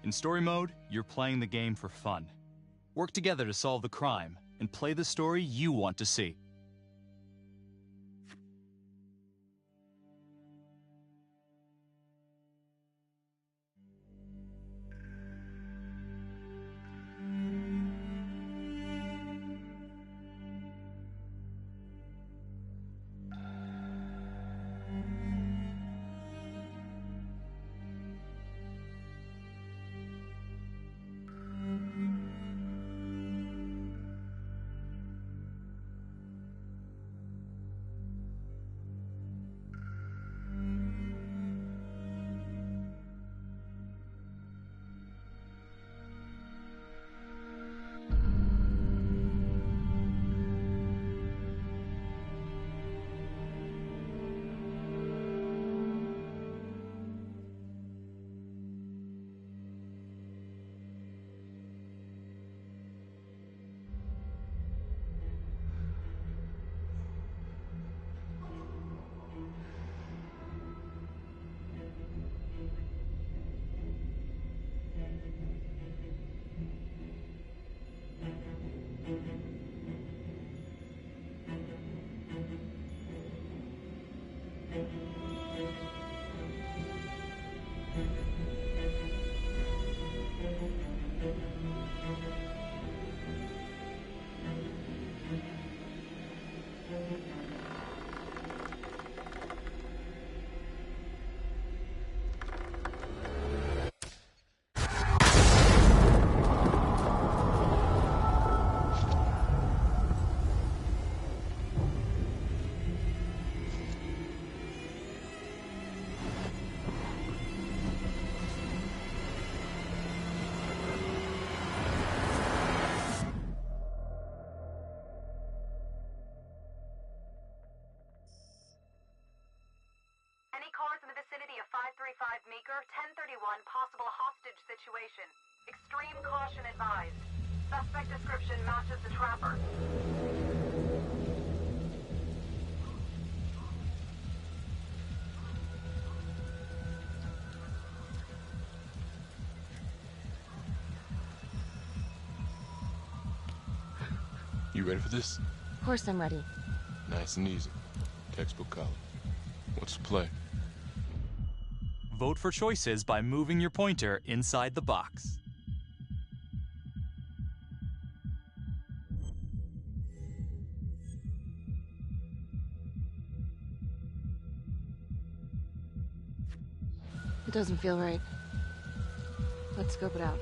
In story mode, you're playing the game for fun. Work together to solve the crime, and play the story you want to see. Meeker, 1031, possible hostage situation. Extreme caution advised. Suspect description matches the trapper. You ready for this? Of course I'm ready. Nice and easy. Textbook college. What's the play? Vote for choices by moving your pointer inside the box. It doesn't feel right. Let's scope it out.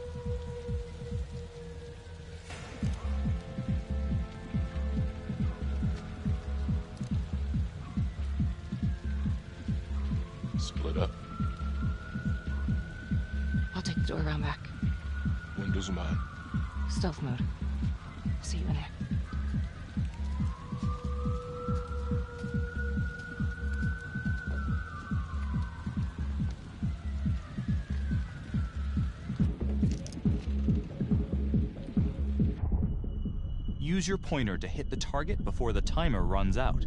Split up. I'll take the door around back. Windows mine. Stealth mode. See you in there. Use your pointer to hit the target before the timer runs out.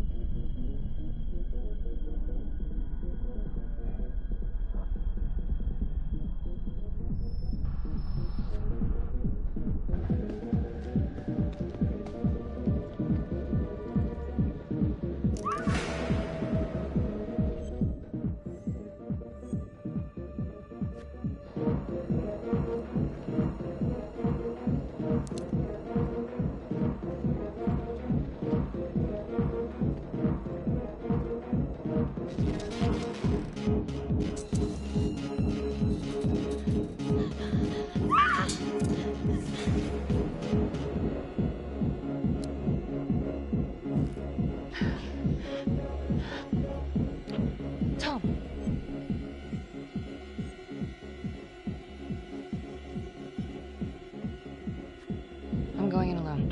I'm going in alone.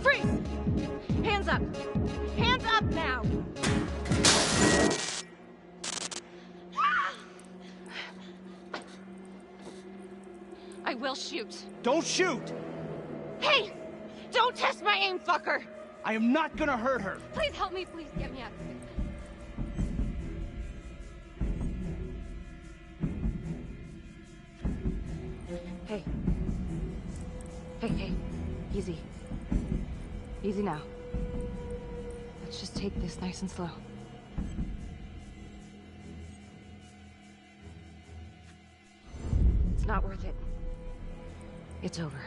Freeze! Hands up! Hands up now! I will shoot. Don't shoot! Hey! Don't test my aim, fucker! I am not gonna hurt her. Please help me, please get me out of here. Hey, easy. Easy now. Let's just take this nice and slow. It's not worth it. It's over.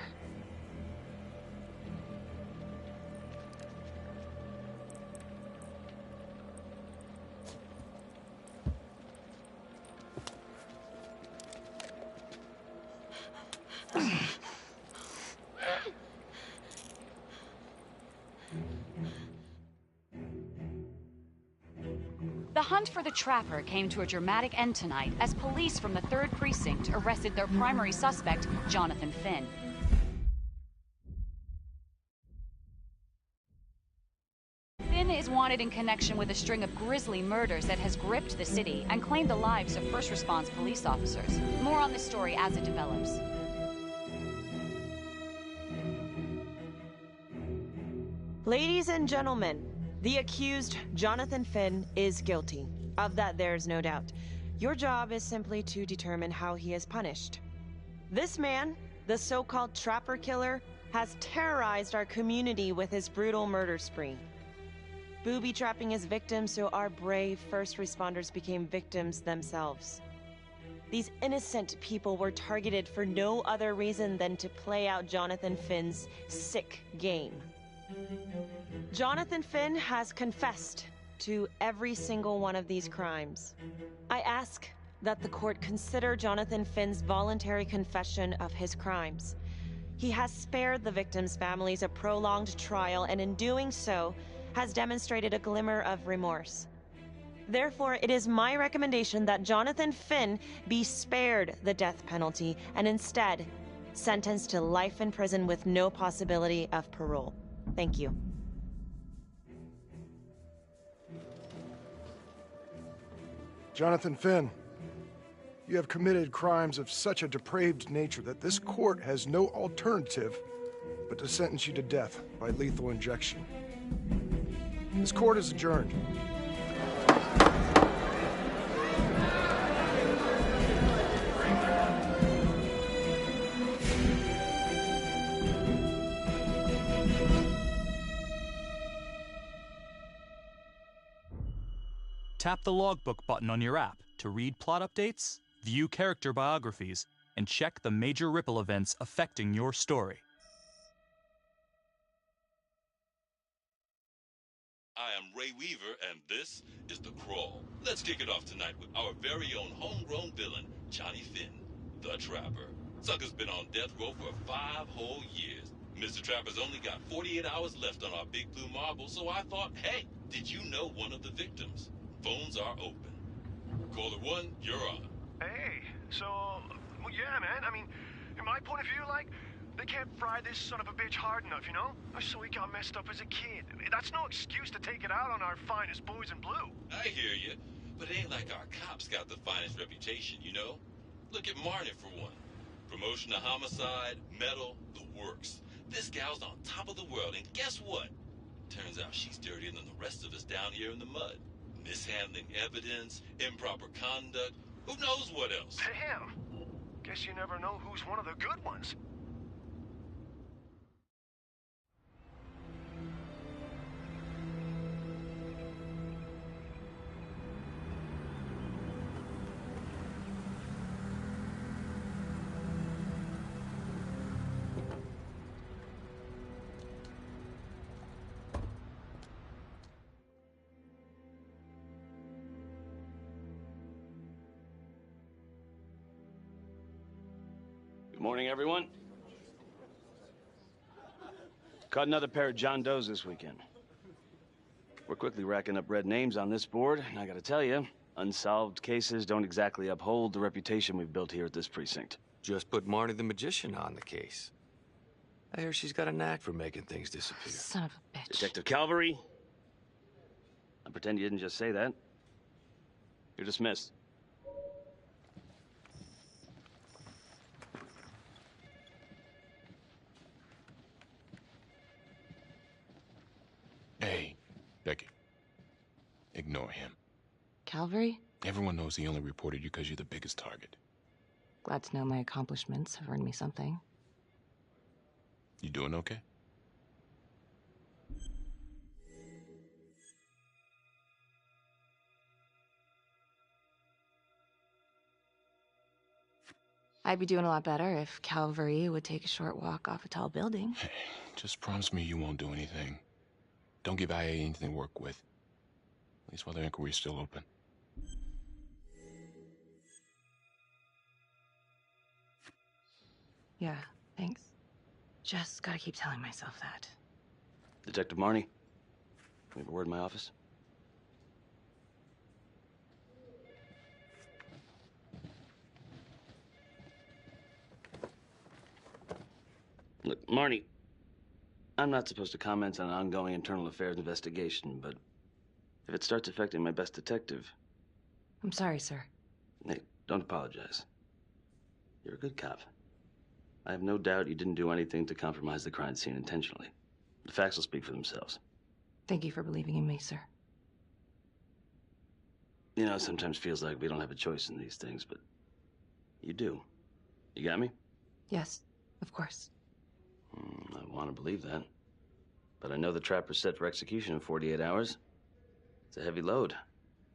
The hunt for the Trapper came to a dramatic end tonight as police from the 3rd Precinct arrested their primary suspect, Jonathan Finn. Finn is wanted in connection with a string of grisly murders that has gripped the city and claimed the lives of first response police officers. More on this story as it develops. Ladies and gentlemen, the accused, Jonathan Finn, is guilty. Of that, there's no doubt. Your job is simply to determine how he is punished. This man, the so-called Trapper Killer, has terrorized our community with his brutal murder spree. Booby-trapping his victims so our brave first responders became victims themselves. These innocent people were targeted for no other reason than to play out Jonathan Finn's sick game. Jonathan Finn has confessed to every single one of these crimes. I ask that the court consider Jonathan Finn's voluntary confession of his crimes. He has spared the victims' families a prolonged trial, and in doing so, has demonstrated a glimmer of remorse. Therefore, it is my recommendation that Jonathan Finn be spared the death penalty and instead sentenced to life in prison with no possibility of parole. Thank you. Jonathan Finn, you have committed crimes of such a depraved nature that this court has no alternative but to sentence you to death by lethal injection. This court is adjourned. Tap the logbook button on your app to read plot updates, view character biographies, and check the major ripple events affecting your story. I am Ray Weaver, and this is The Crawl. Let's kick it off tonight with our very own homegrown villain, Johnny Finn, the Trapper. Sucker's been on death row for 5 whole years. Mr. Trapper's only got 48 hours left on our big blue marble, so I thought, hey, did you know one of the victims? Phones are open. Caller 1, you're on. Hey, so, well, yeah, man, I mean, in my point of view, like, they can't fry this son of a bitch hard enough, you know? So he got messed up as a kid. That's no excuse to take it out on our finest boys in blue. I hear you, but it ain't like our cops got the finest reputation, you know? Look at Marnie, for one. Promotion to homicide, medal, the works. This gal's on top of the world, and guess what? Turns out she's dirtier than the rest of us down here in the mud. Mishandling evidence, improper conduct, who knows what else? Damn. Guess you never know who's one of the good ones. Good morning, everyone. Caught another pair of John Does this weekend. We're quickly racking up red names on this board, and I gotta tell you, unsolved cases don't exactly uphold the reputation we've built here at this precinct. Just put Marnie the Magician on the case. I hear she's got a knack for making things disappear. Son of a bitch. Detective Calvary, I pretend you didn't just say that. You're dismissed. Hey, Becky. Ignore him. Calvary? Everyone knows he only reported you because you're the biggest target. Glad to know my accomplishments have earned me something. You doing okay? I'd be doing a lot better if Calvary would take a short walk off a tall building. Hey, just promise me you won't do anything. Don't give IA anything to work with. At least while the inquiry's still open. Yeah, thanks. Just gotta keep telling myself that. Detective Marnie, we have a word in my office. Look, Marnie, I'm not supposed to comment on an ongoing internal affairs investigation, but if it starts affecting my best detective... I'm sorry, sir. Hey, don't apologize. You're a good cop. I have no doubt you didn't do anything to compromise the crime scene intentionally. The facts will speak for themselves. Thank you for believing in me, sir. You know, it sometimes feels like we don't have a choice in these things, but you do. You got me? Yes, of course. I want to believe that. But I know the trapper's set for execution in 48 hours. It's a heavy load,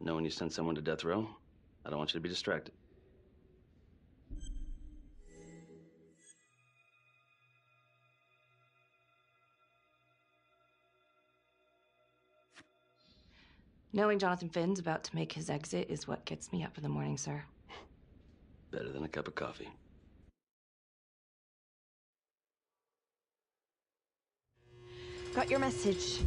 knowing you sent someone to death row. I don't want you to be distracted. Knowing Jonathan Finn's about to make his exit is what gets me up in the morning, sir. Better than a cup of coffee. Got your message.